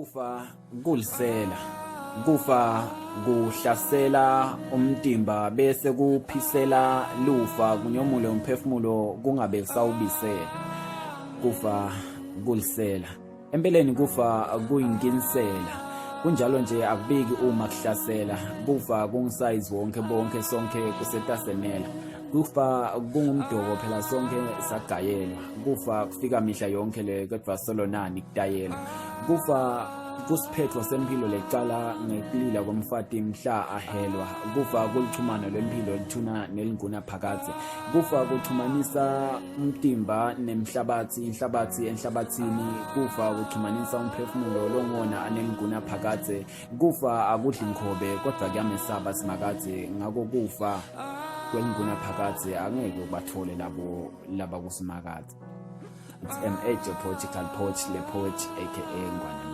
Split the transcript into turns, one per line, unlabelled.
Kufa kulisela, kufa kuhlasela umtimba bese kuphisela lufa kunyomule umphefumulo kungabe kusawubisela. Kufa kulisela. Empeleni kufa kuyinkinsela. Kunjalo nje akubiki uma kuhlasela. Kufa kungisayizi bonke sonke kusetasemela. Kufa kungumdoko phela sonke sagayelwa. Kufa kufika mihla yonke le kodwa solonani kudayelwa. Kufa kusiphetho sempilo lecala ngekulila komfati mhla ahelwa. Kufa kulichumano lempilo lithuna nelinguna phakathe. Kufa kuchumanisa umtimba nemhlabathi, inhlabathi enhlabathini. Kufa kuchumanisa umphefumulo longona anelinguna phakathe. Kufa akudli mkhobe kodwa kuyamesaba simakathe. Ngako kufa kwelinguna phakathe angeke ubathole laba kusimakathe. It's MH, a poetical poet, le poet aka Ngwane.